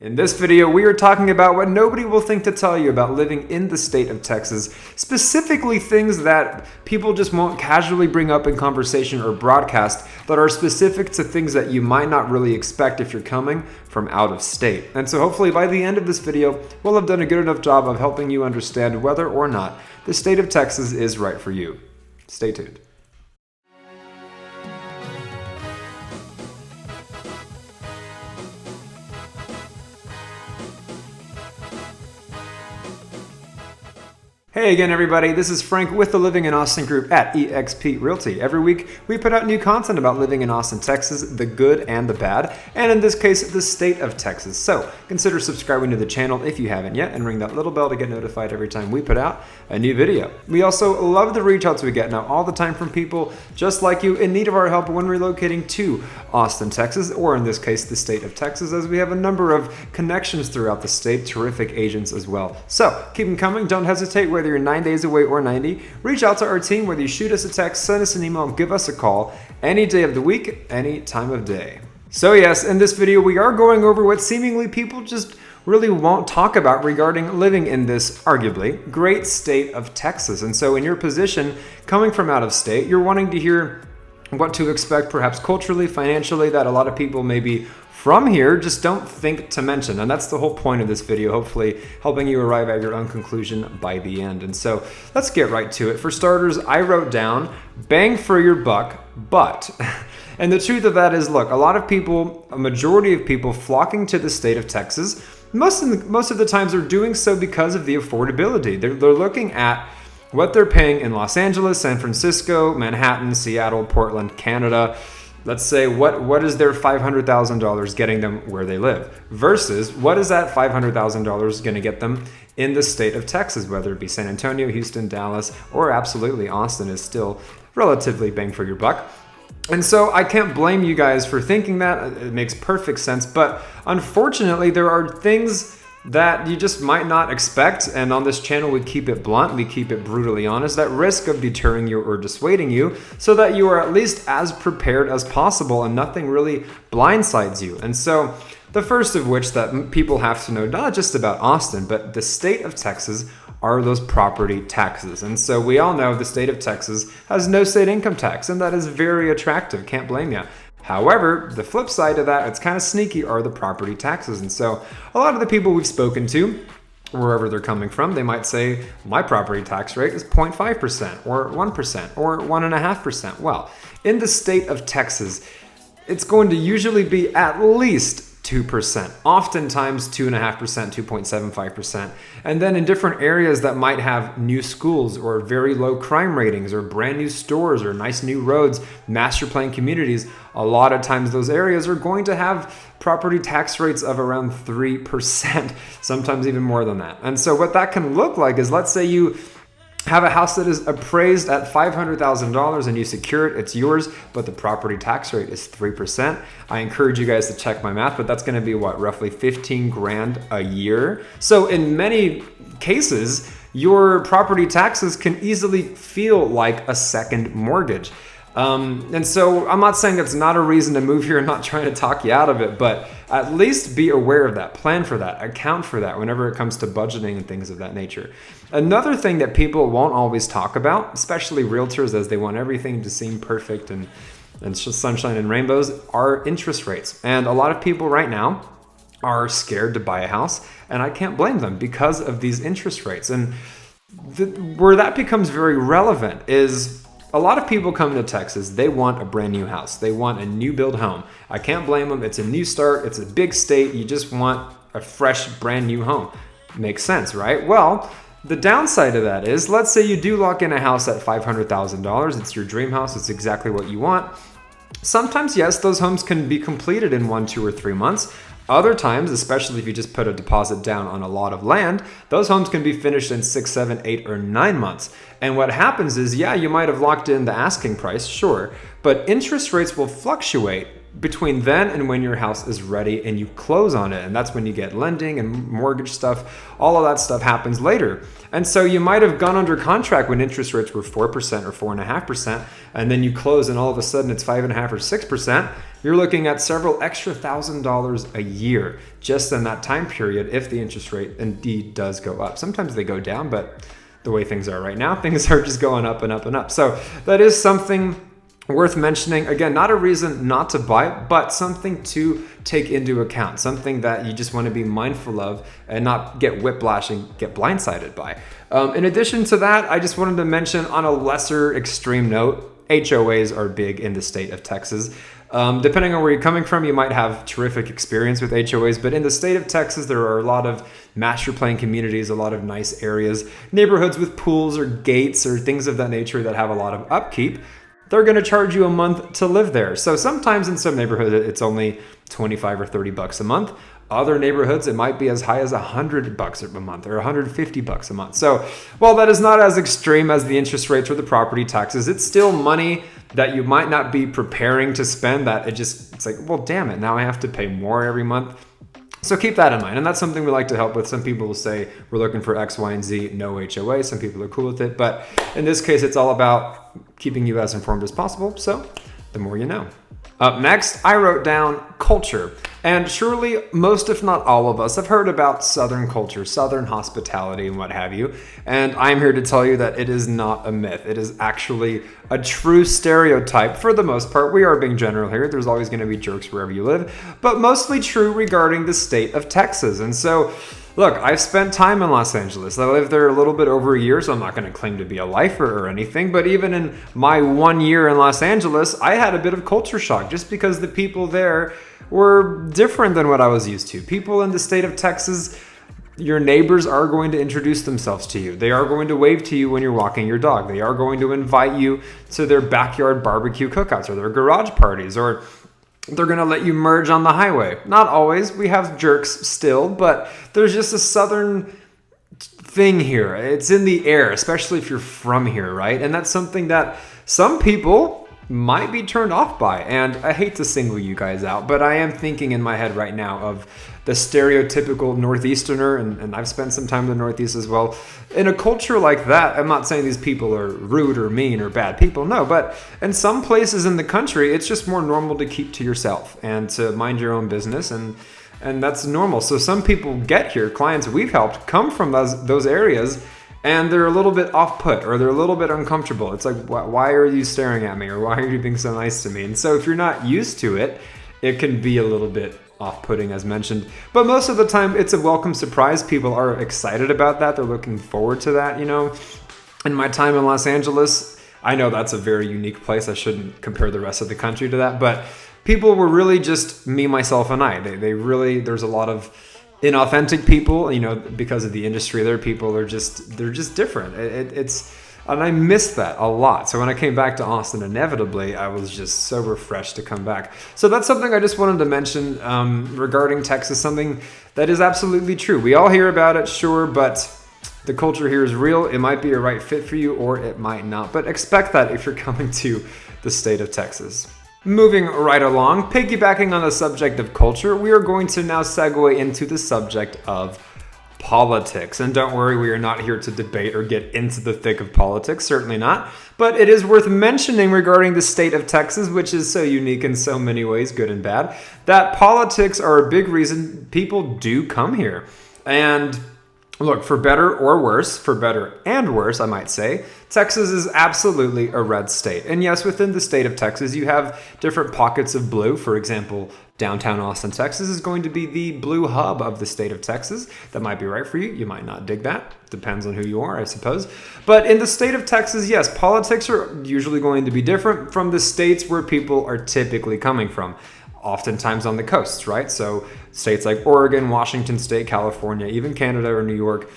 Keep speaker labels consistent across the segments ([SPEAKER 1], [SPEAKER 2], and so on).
[SPEAKER 1] In this video, we are talking about what nobody will think to tell you about living in the state of Texas, specifically things that people just won't casually bring up in conversation or broadcast that are specific to things that you might not really expect if you're coming from out of state. And so hopefully by the end of this video, we'll have done a good enough job of helping you understand whether or not the state of Texas is right for you. Stay tuned. Hey again, everybody. This is Frank with the Living in Austin group at eXp Realty. Every week, we put out new content about living in Austin, Texas, the good and the bad, and in this case, the state of Texas. So consider subscribing to the channel if you haven't yet, and ring that little bell to get notified every time we put out a new video. We also love the reach outs we get now all the time from people just like you in need of our help when relocating to Austin, Texas, or in this case, the state of Texas, as we have a number of connections throughout the state, terrific agents as well. So keep them coming. Don't hesitate. Whether you're 9 days away or 90, reach out to our team. Whether you shoot us a text, send us an email, give us a call, any day of the week, any time of day. So yes, in this video, we are going over what seemingly people just really won't talk about regarding living in this arguably great state of Texas. And so in your position, coming from out of state, you're wanting to hear what to expect perhaps culturally, financially, that a lot of people maybe from here just don't think to mention. And that's the whole point of this video, hopefully helping you arrive at your own conclusion by the end. And so let's get right to it. For starters, I wrote down bang for your buck, but. And the truth of that is, look, a lot of people, a majority of people flocking to the state of Texas, most of the times are doing so because of the affordability. They're looking at what they're paying in Los Angeles, San Francisco, Manhattan, Seattle, Portland, Canada. Let's say what is their $500,000 getting them where they live versus what is that $500,000 going to get them in the state of Texas, whether it be San Antonio, Houston, Dallas, or absolutely Austin is still relatively bang for your buck. And so I can't blame you guys for thinking that. It makes perfect sense. But unfortunately, there are things that you just might not expect. And on this channel, we keep it blunt, we keep it brutally honest, that risk of deterring you or dissuading you so that you are at least as prepared as possible and nothing really blindsides you. And so the first of which that people have to know, not just about Austin, but the state of Texas, are those property taxes. And so we all know the state of Texas has no state income tax, and that is very attractive. Can't blame you. However, the flip side of that, it's kind of sneaky, are the property taxes. And so a lot of the people we've spoken to, wherever they're coming from, they might say, my property tax rate is 0.5% or 1% or 1.5%. Well, in the state of Texas, it's going to usually be at least 2%, oftentimes 2.5%, 2.75%. And then in different areas that might have new schools or very low crime ratings or brand new stores or nice new roads, master plan communities, a lot of times those areas are going to have property tax rates of around 3%, sometimes even more than that. And so what that can look like is, let's say you have a house that is appraised at $500,000 and you secure it, it's yours, but the property tax rate is 3%. I encourage you guys to check my math, but that's gonna be what, roughly 15 grand a year. So in many cases, your property taxes can easily feel like a second mortgage. And so I'm not saying it's not a reason to move here. I'm not trying to talk you out of it, but at least be aware of that, plan for that, account for that whenever it comes to budgeting and things of that nature. Another thing that people won't always talk about, especially realtors, as they want everything to seem perfect and just sunshine and rainbows, are interest rates. And a lot of people right now are scared to buy a house, and I can't blame them because of these interest rates. And where that becomes very relevant is, a lot of people come to Texas, they want a brand new house. They want a new build home. I can't blame them. It's a new start. It's a big state. You just want a fresh, brand new home. Makes sense, right? Well, the downside of that is, let's say you do lock in a house at $500,000. It's your dream house. It's exactly what you want. Sometimes, yes, those homes can be completed in 1, 2, or 3 months. Other times, especially if you just put a deposit down on a lot of land, those homes can be finished in 6, 7, 8, or 9 months. And what happens is, yeah, you might have locked in the asking price, sure, but interest rates will fluctuate between then and when your house is ready and you close on it. And that's when you get lending and mortgage stuff. All of that stuff happens later. And so you might have gone under contract when interest rates were 4% or 4.5%, and then you close and all of a sudden it's 5.5% or 6%. you're looking at several extra $1,000s a year just in that time period if the interest rate indeed does go up. Sometimes they go down, but the way things are right now, things are just going up and up and up. So that is something worth mentioning. Again, not a reason not to buy, but something to take into account, something that you just want to be mindful of and not get whiplash and get blindsided by. In addition to that, I just wanted to mention on a lesser extreme note, HOAs are big in the state of Texas. Depending on where you're coming from, you might have terrific experience with HOAs, but in the state of Texas, there are a lot of master plan communities, a lot of nice areas, neighborhoods with pools or gates or things of that nature that have a lot of upkeep. They're going to charge you a month to live there. So sometimes in some neighborhoods, it's only 25 or 30 bucks a month. Other neighborhoods, it might be as high as $100 a month or $150 a month. So while that is not as extreme as the interest rates or the property taxes, it's still money that you might not be preparing to spend, that it's like, well, damn it, now I have to pay more every month. So keep that in mind. And that's something we like to help with. Some people will say we're looking for X, Y, and Z, no HOA. Some people are cool with it. But in this case, it's all about keeping you as informed as possible. So the more you know. Up next, I wrote down culture. And surely most, if not all of us, have heard about Southern culture, Southern hospitality, and what have you. And I'm here to tell you that it is not a myth. It is actually a true stereotype for the most part. We are being general here. There's always going to be jerks wherever you live, but mostly true regarding the state of Texas. And so, look, I've spent time in Los Angeles. I lived there a little bit over a year, so I'm not going to claim to be a lifer or anything. But even in my 1 year in Los Angeles, I had a bit of culture shock just because the people there were different than what I was used to. People in the state of Texas, your neighbors are going to introduce themselves to you. They are going to wave to you when you're walking your dog. They are going to invite you to their backyard barbecue cookouts or their garage parties, or they're going to let you merge on the highway. Not always. We have jerks still, but there's just a Southern thing here. It's in the air, especially if you're from here, right? And that's something that some people might be turned off by. And I hate to single you guys out, but I am thinking in my head right now of the stereotypical Northeasterner, and I've spent some time in the Northeast as well. In a culture like that, I'm not saying these people are rude or mean or bad people, no, but in some places in the country, it's just more normal to keep to yourself and to mind your own business, and that's normal. So some people get here, clients we've helped come from those areas, and they're a little bit off-put or they're a little bit uncomfortable. It's like, why are you staring at me, or why are you being so nice to me? And so if you're not used to it, it can be a little bit off-putting, as mentioned. But most of the time, it's a welcome surprise. People are excited about that. They're looking forward to that, you know. In my time in Los Angeles, I know that's a very unique place. I shouldn't compare the rest of the country to that, but people were really just me, myself, and I. They really, there's a lot of inauthentic people, you know, because of the industry there. People are just, they're just different. And I missed that a lot. So when I came back to Austin, inevitably, I was just so refreshed to come back. So that's something I just wanted to mention regarding Texas, something that is absolutely true. We all hear about it, sure, but the culture here is real. It might be a right fit for you, or it might not. But expect that if you're coming to the state of Texas. Moving right along, piggybacking on the subject of culture, we are going to now segue into the subject of politics. And don't worry, we are not here to debate or get into the thick of politics, certainly not. But it is worth mentioning regarding the state of Texas, which is so unique in so many ways, good and bad, that politics are a big reason people do come here. And look, for better or worse, for better and worse, I might say, Texas is absolutely a red state. And yes, within the state of Texas, you have different pockets of blue. For example, downtown Austin, Texas is going to be the blue hub of the state of Texas. That might be right for you. You might not dig that. Depends on who you are, I suppose. But in the state of Texas, yes, politics are usually going to be different from the states where people are typically coming from. Oftentimes on the coasts, right? So states like Oregon, Washington State, California, even Canada or New York,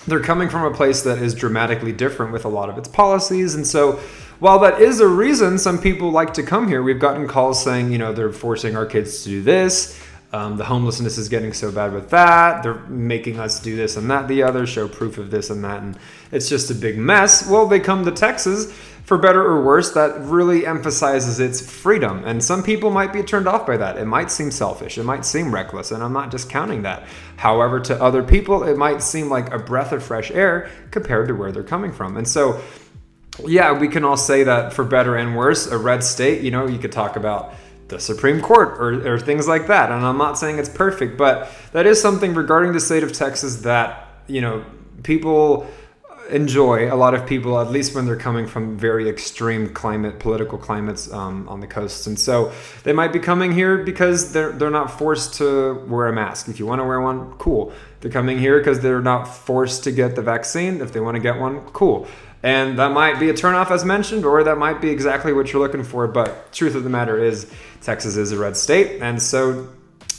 [SPEAKER 1] they're coming from a place that is dramatically different with a lot of its policies. And so while that is a reason some people like to come here, we've gotten calls saying, you know, they're forcing our kids to do this. The homelessness is getting so bad with that. They're making us do this and that, the other, show proof of this and that. And it's just a big mess. Well, they come to Texas. For better or worse, that really emphasizes its freedom. And some people might be turned off by that. It might seem selfish. It might seem reckless. And I'm not discounting that. However, to other people, it might seem like a breath of fresh air compared to where they're coming from. And so, yeah, we can all say that for better and worse, a red state, you know, you could talk about the Supreme Court or things like that. And I'm not saying it's perfect, but that is something regarding the state of Texas that, people enjoy. A lot of people, at least when they're coming from very extreme political climates on the coasts. And so they might be coming here because they're not forced to wear a mask. If you want to wear one, cool. They're coming here because they're not forced to get the vaccine. If they want to get one, cool. And that might be a turnoff, as mentioned, or that might be exactly what you're looking for. But truth of the matter is, Texas is a red state. And so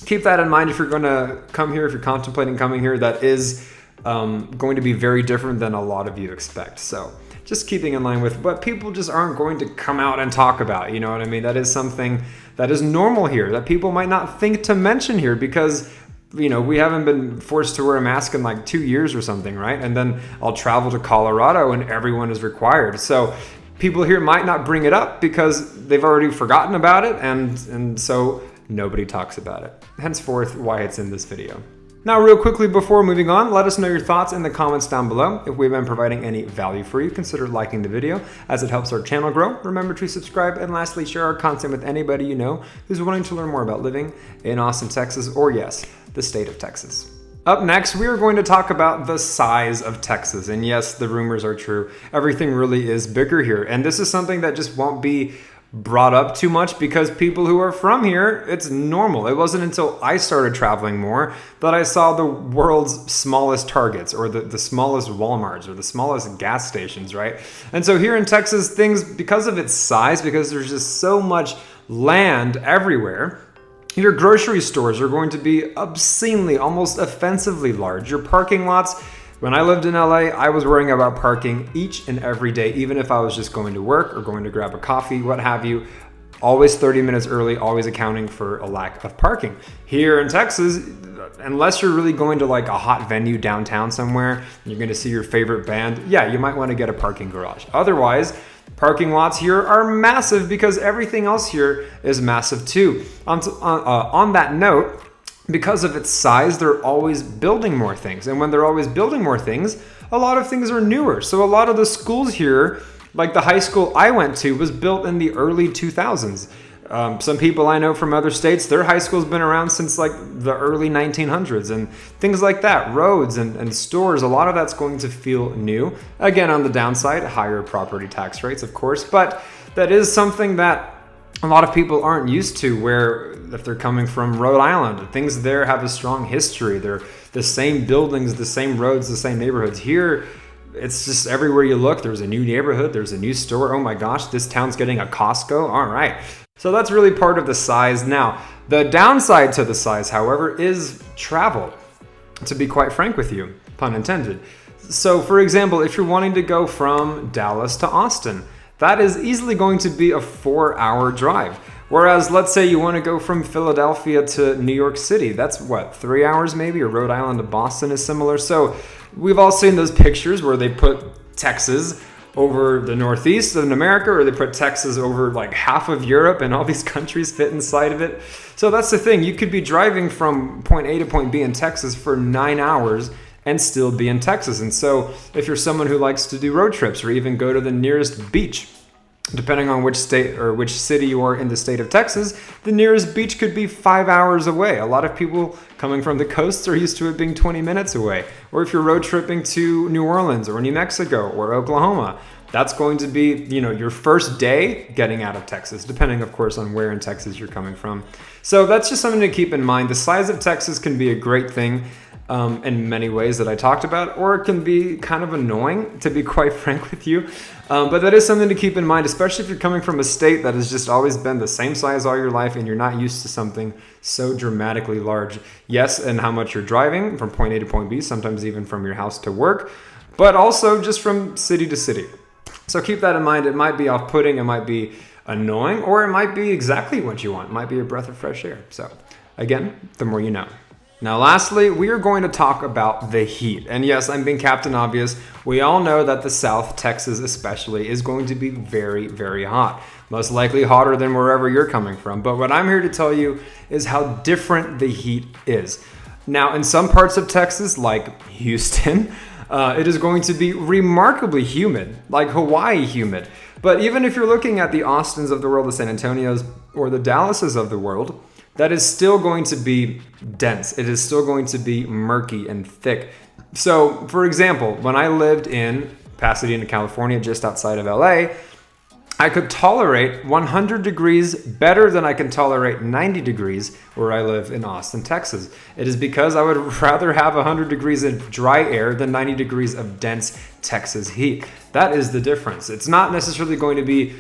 [SPEAKER 1] keep that in mind if you're going to come here, if you're contemplating coming here. That is going to be very different than a lot of you expect. So just keeping in line with what people just aren't going to come out and talk about. You know what I mean? That is something that is normal here that people might not think to mention here because we haven't been forced to wear a mask in like 2 years or something, right? And then I'll travel to Colorado and everyone is required. So people here might not bring it up because they've already forgotten about it, and so nobody talks about it. Henceforth, why it's in this video. Now, real quickly before moving on, let us know your thoughts in the comments down below. If we've been providing any value for you, consider liking the video as it helps our channel grow. Remember to subscribe, and lastly, share our content with anybody you know who's wanting to learn more about living in Austin, Texas, or yes, the state of Texas. Up next, we are going to talk about the size of Texas. And yes, the rumors are true. Everything really is bigger here. And this is something that just won't be brought up too much because people who are from here, it's normal. It wasn't until I started traveling more that I saw the world's smallest Targets or the smallest Walmarts or the smallest gas stations, right? And so here in Texas, things, because of its size, because there's just so much land everywhere, your grocery stores are going to be obscenely, almost offensively large. Your parking lots, when I lived in LA, I was worrying about parking each and every day, even if I was just going to work or going to grab a coffee, what have you. Always 30 minutes early, always accounting for a lack of parking. Here in Texas, unless you're really going to like a hot venue downtown somewhere, you're going to see your favorite band, yeah, you might want to get a parking garage. Otherwise, parking lots here are massive because everything else here is massive too. On that note, because of its size, they're always building more things. And when they're always building more things, a lot of things are newer. So a lot of the schools here, like the high school I went to, was built in the early 2000s. Some people I know from other states, their high school's been around since like the early 1900s and things like that. Roads and stores, a lot of that's going to feel new. Again, on the downside, higher property tax rates, of course, but that is something that a lot of people aren't used to, where if they're coming from Rhode Island, things there have a strong history. They're the same buildings, the same roads, the same neighborhoods. Here, it's just everywhere you look, there's a new neighborhood, there's a new store. Oh my gosh, this town's getting a Costco. All right. So that's really part of the size. Now, the downside to the size, however, is travel, to be quite frank with you, pun intended. So for example, if you're wanting to go from Dallas to Austin, that is easily going to be a 4-hour drive. Whereas let's say you want to go from Philadelphia to New York City, that's what, 3 hours maybe, or Rhode Island to Boston is similar. So we've all seen those pictures where they put Texas over the Northeast of America, or they put Texas over like half of Europe, and all these countries fit inside of it. So that's the thing. You could be driving from point A to point B in Texas for 9 hours and still be in Texas. And so if you're someone who likes to do road trips or even go to the nearest beach, depending on which state or which city you are in the state of Texas, the nearest beach could be 5 hours away. A lot of people coming from the coasts are used to it being 20 minutes away. Or if you're road tripping to New Orleans or New Mexico or Oklahoma, that's going to be, your first day getting out of Texas, depending, of course, on where in Texas you're coming from. So that's just something to keep in mind. The size of Texas can be a great thing in many ways that I talked about, or it can be kind of annoying, to be quite frank with you. But that is something to keep in mind, especially if you're coming from a state that has just always been the same size all your life and you're not used to something so dramatically large. Yes, and how much you're driving from point A to point B, sometimes even from your house to work, but also just from city to city. So keep that in mind. It might be off-putting, it might be annoying, or it might be exactly what you want. It might be a breath of fresh air. So again, the more you know. Now, lastly, we are going to talk about the heat. And yes, I'm being Captain Obvious. We all know that the South, Texas especially, is going to be very, very hot. Most likely hotter than wherever you're coming from. But what I'm here to tell you is how different the heat is. Now, in some parts of Texas, like Houston, It is going to be remarkably humid, like Hawaii humid. But even if you're looking at the Austins of the world, the San Antonios, or the Dallases of the world, that is still going to be dense. It is still going to be murky and thick. So, for example, when I lived in Pasadena, California, just outside of LA, I could tolerate 100 degrees better than I can tolerate 90 degrees where I live in Austin, Texas. It is because I would rather have 100 degrees of dry air than 90 degrees of dense Texas heat. That is the difference. It's not necessarily going to be,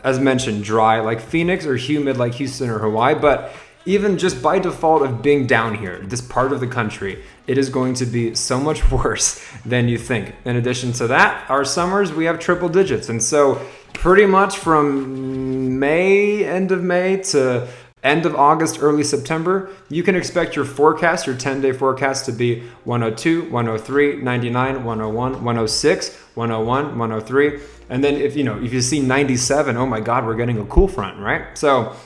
[SPEAKER 1] as mentioned, dry like Phoenix or humid like Houston or Hawaii, but even just by default of being down here, this part of the country, it is going to be so much worse than you think. In addition to that, our summers, we have triple digits. And so pretty much from end of May to end of August, early September, you can expect your forecast, your 10-day forecast to be 102, 103, 99, 101, 106, 101, 103. And then if you see 97, oh my God, we're getting a cool front, right? So,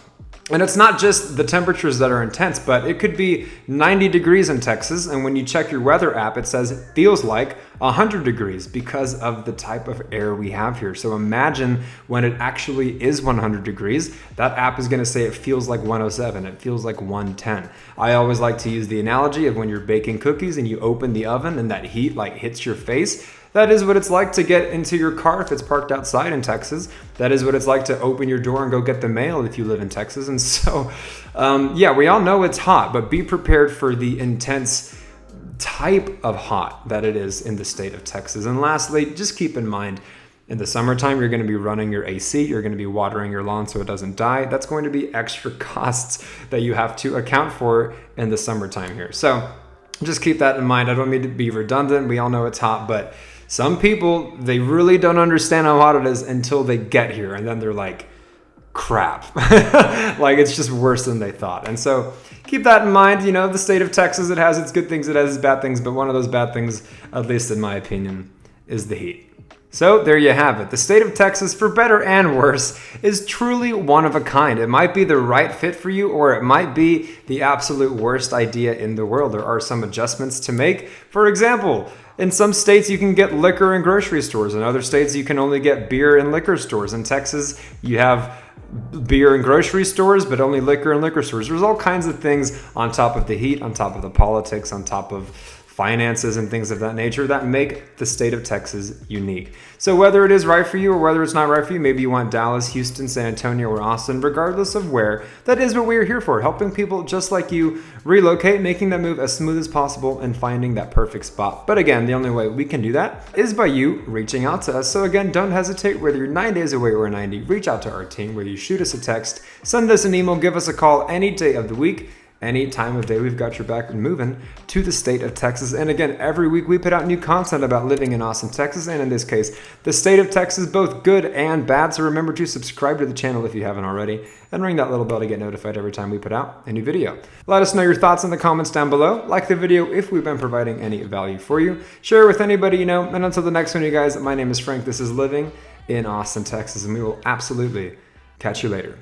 [SPEAKER 1] and it's not just the temperatures that are intense, but it could be 90 degrees in Texas. And when you check your weather app, it says it feels like 100 degrees because of the type of air we have here. So imagine when it actually is 100 degrees, that app is going to say it feels like 107. It feels like 110. I always like to use the analogy of when you're baking cookies and you open the oven and that heat like hits your face. That is what it's like to get into your car if it's parked outside in Texas. That is what it's like to open your door and go get the mail if you live in Texas. And so, we all know it's hot, but be prepared for the intense type of hot that it is in the state of Texas. And lastly, just keep in mind, in the summertime, you're going to be running your AC. You're going to be watering your lawn so it doesn't die. That's going to be extra costs that you have to account for in the summertime here. So just keep that in mind. I don't mean to be redundant. We all know it's hot, but some people, they really don't understand how hot it is until they get here. And then they're like, crap. Like it's just worse than they thought. And so keep that in mind. The state of Texas, it has its good things, it has its bad things. But one of those bad things, at least in my opinion, is the heat. So there you have it. The state of Texas, for better and worse, is truly one of a kind. It might be the right fit for you, or it might be the absolute worst idea in the world. There are some adjustments to make. For example, in some states, you can get liquor in grocery stores. In other states, you can only get beer in liquor stores. In Texas, you have beer in grocery stores, but only liquor in liquor stores. There's all kinds of things on top of the heat, on top of the politics, on top of finances and things of that nature that make the state of Texas unique. So whether it is right for you or whether it's not right for you, maybe you want Dallas, Houston, San Antonio, or Austin, regardless of where, that is what we're here for, helping people just like you relocate, making that move as smooth as possible and finding that perfect spot. But again, the only way we can do that is by you reaching out to us. So again, don't hesitate, whether you're 9 days away or 90, reach out to our team, whether you shoot us a text, send us an email, give us a call any day of the week. Any time of day, we've got your back and moving to the state of Texas. And again, every week we put out new content about living in Austin, Texas, and in this case, the state of Texas, both good and bad. So remember to subscribe to the channel if you haven't already, and ring that little bell to get notified every time we put out a new video. Let us know your thoughts in the comments down below. Like the video if we've been providing any value for you. Share it with anybody you know. And until the next one, you guys, my name is Frank. This is Living in Austin, Texas, and we will absolutely catch you later.